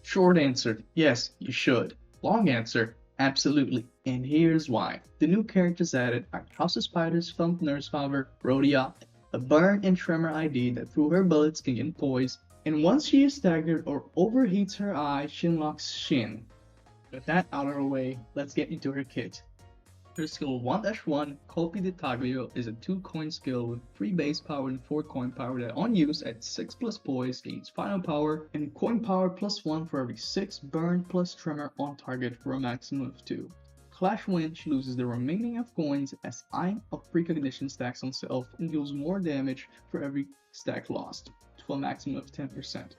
Short answer, yes, you should. Long answer, absolutely. And here's why. The new characters added are House of Spiders from nursefather Rodya, a burn and tremor ID that through her bullets can get poise, and once she is staggered or overheats her eye, she unlocks Shin. With that out of the way, let's get into her kit. Her skill 1-1, Colpi di Taglio, is a 2-coin skill with 3 base power and 4 coin power that on use at 6 plus poise gains final power and coin power plus 1 for every 6 burn plus tremor on target for a maximum of 2. Clash when she loses the remaining of coins as Eye of Precognition stacks on self and deals more damage for every stack lost, to a maximum of 10%.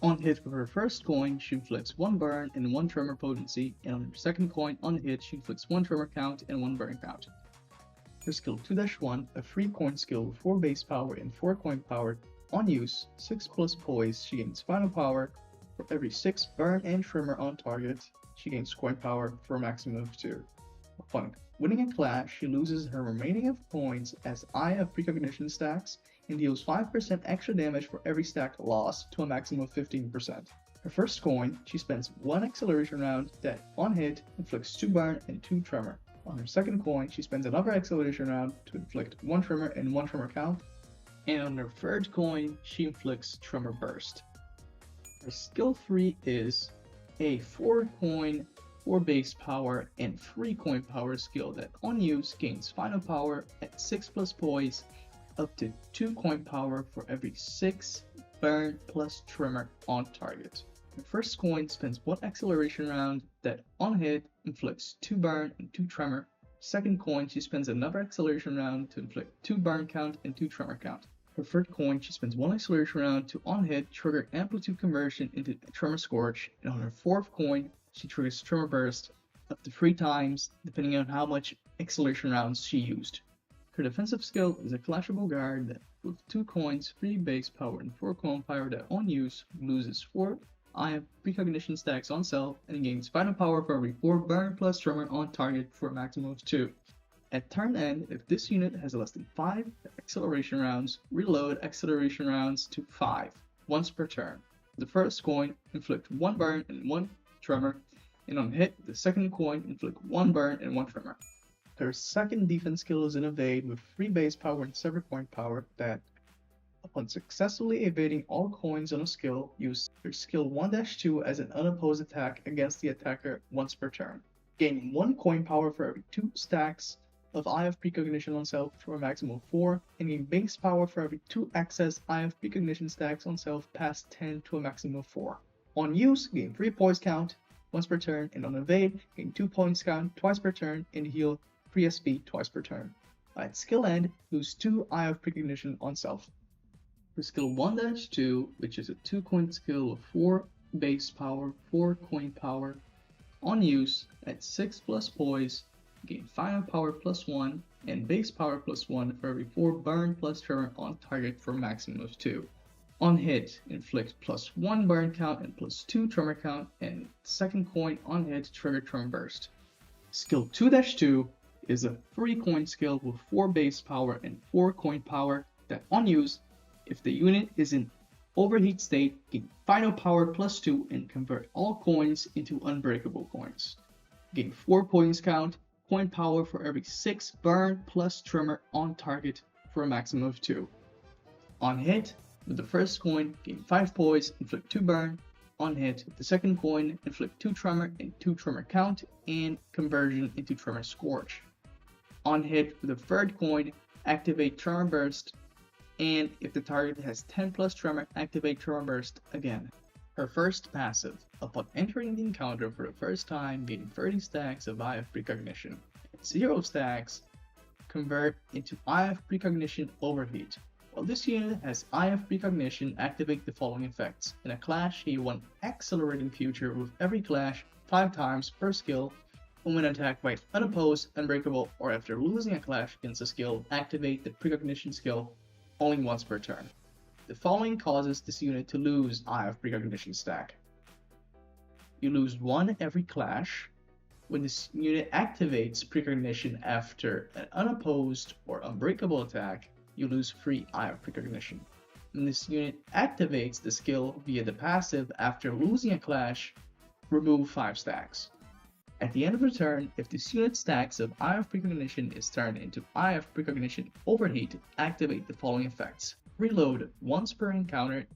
On hit with her first coin, she inflicts 1 burn and 1 tremor potency, and on her second coin, on hit, she inflicts 1 tremor count and 1 burn count. Her skill 2-1, a 3 coin skill with 4 base power and 4 coin power, on use, 6 plus poise, she gains final power. For every 6 burn and tremor on target, she gains coin power for a maximum of 2. Upon winning a clash, she loses her remaining of coins as Eye of Precognition stacks and deals 5% extra damage for every stack lost to a maximum of 15%. Her first coin, she spends 1 acceleration round that, on hit, inflicts 2 burn and 2 tremor. On her second coin, she spends another acceleration round to inflict 1 tremor and 1 tremor count. And on her third coin, she inflicts Tremor Burst. Her skill 3 is a 4 coin, 4 base power, and 3 coin power skill that on use gains final power at 6 plus poise, up to 2 coin power for every 6 burn plus tremor on target. The first coin spends 1 acceleration round that on hit inflicts 2 burn and 2 tremor. Second coin, she spends another acceleration round to inflict 2 burn count and 2 tremor count. Her third coin, she spends 1 acceleration round to on hit trigger amplitude conversion into tremor scorch, and on her fourth coin, she triggers tremor burst up to 3 times depending on how much acceleration rounds she used. Her defensive skill is a clashable guard that with 2 coins, 3 base power, and 4 coin power that on use loses 4 Eye of Precognition stacks on self and gains final power for every 4 burn plus tremor on target for a maximum of 2. At turn end, if this unit has less than 5 acceleration rounds, reload acceleration rounds to 5 once per turn. The first coin inflict 1 burn and 1 tremor, and on hit, the second coin inflict 1 burn and 1 tremor. Her second defense skill is an evade with 3 base power and 7 coin power that, upon successfully evading all coins on a skill, use her skill 1-2 as an unopposed attack against the attacker once per turn, gaining 1 coin power for every 2 stacks of Eye of Precognition on self for a maximum of 4, and gain base power for every 2 excess Eye of Precognition stacks on self past 10 to a maximum of 4. On use, gain 3 poise count once per turn, and on evade, gain 2 points count twice per turn, and heal 3 SP twice per turn. At skill end, lose 2 Eye of Precognition on self. For skill 1-2, which is a 2 coin skill with 4 base power, 4 coin power, on use, at 6 plus poise, gain final power plus 1 and base power plus 1 for every 4 burn plus tremor on target for a maximum of 2. On hit, inflict plus 1 burn count and plus 2 tremor count, and second coin on hit trigger tremor burst. Skill 2-2 is a 3 coin skill with 4 base power and 4 coin power that on use, if the unit is in overheat state, gain final power plus 2 and convert all coins into unbreakable coins. Gain 4 points count, coin power for every 6 burn plus tremor on target for a maximum of 2. On hit, with the first coin, gain 5 poise, inflict 2 burn. On hit, with the second coin, inflict 2 tremor and 2 tremor count, and conversion into tremor scorch. On hit, with the third coin, activate tremor burst, and if the target has 10 plus tremor, activate tremor burst again. Her first passive, upon entering the encounter for the first time, gain 30 stacks of Eye of Precognition. At 0 stacks, convert into Eye of Precognition Overheat. While this unit has Eye of Precognition, activate the following effects. In a clash, he 1 accelerating future with every clash 5 times per skill, and when attacked by unopposed, unbreakable, or after losing a clash against a skill, activate the Precognition skill only once per turn. The following causes this unit to lose Eye of Precognition stack. You lose 1 every clash. When this unit activates Precognition after an unopposed or unbreakable attack, you lose 3 Eye of Precognition. and this unit activates the skill via the passive after losing a clash, remove 5 stacks. At the end of the turn, if this unit's stacks of Eye of Precognition is turned into Eye of Precognition Overheat, activate the following effects. Reload once per encounter,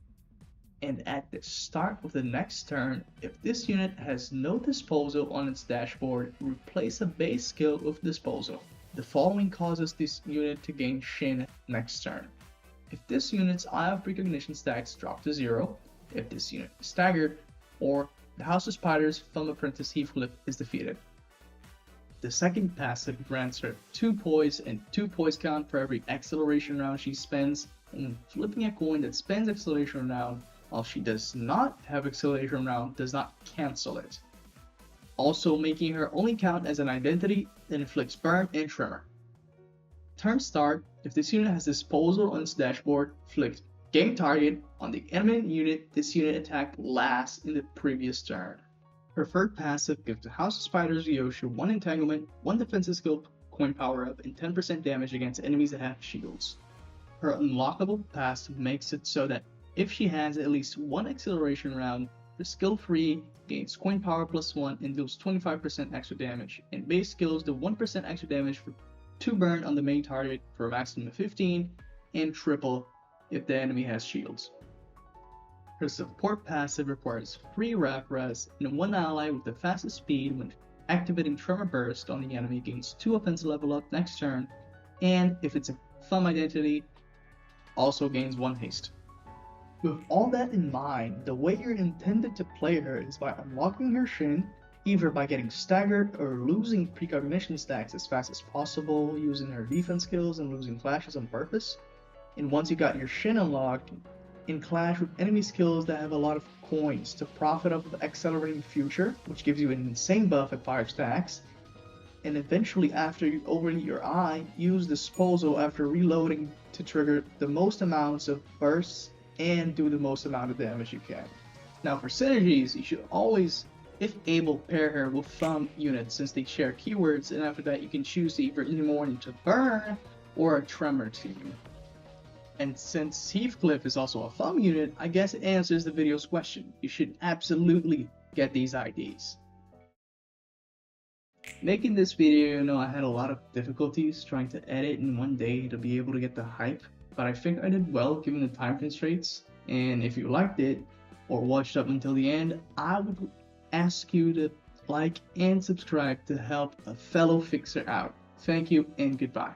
and at the start of the next turn, if this unit has no disposal on its dashboard, replace a base skill with disposal. The following causes this unit to gain Shin next turn. If this unit's Eye of Precognition stacks drop to 0, if this unit is staggered, or the House of Spiders from Apprentice Heathcliff is defeated. The second passive grants her 2 poise and 2 poise count for every acceleration round she spends, and flipping a coin that spends acceleration round while she does not have acceleration round does not cancel it. Also making her only count as an identity that inflicts burn and tremor. Turn start, if this unit has disposal on its dashboard, flick game target on the enemy unit this unit attacked last in the previous turn. Her third passive gives the House of Spiders Yosha 1 entanglement, 1 defensive skill coin power up, and 10% damage against enemies that have shields. Her unlockable passive makes it so that if she has at least 1 acceleration round, her skill 3 gains coin power +1 and deals 25% extra damage, and base skills do 1% extra damage for 2 burn on the main target for a maximum of 15, and triple if the enemy has shields. Her support passive requires 3 Wrap Res, and 1 ally with the fastest speed when activating Tremor Burst on the enemy gains 2 offensive level up next turn, and if it's a thumb identity, also gains 1 haste. With all that in mind, the way you're intended to play her is by unlocking her Shin, either by getting staggered or losing precognition stacks as fast as possible, using her defense skills and losing clashes on purpose. And once you got your Shin unlocked, in clash with enemy skills that have a lot of coins to profit off of Accelerating Future, which gives you an insane buff at 5 stacks, and eventually after you overheat your eye, use Disposal after reloading to trigger the most amounts of bursts and do the most amount of damage you can. Now for synergies, you should always, if able, pair her with thumb units since they share keywords, and after that you can choose to either lean more into burn or a tremor team. And since Heathcliff is also a thumb unit, I guess it answers the video's question. You should absolutely get these IDs. Making this video, I had a lot of difficulties trying to edit in one day to be able to get the hype, but I think I did well given the time constraints. And if you liked it or watched up until the end, I would ask you to like and subscribe to help a fellow fixer out. Thank you and goodbye.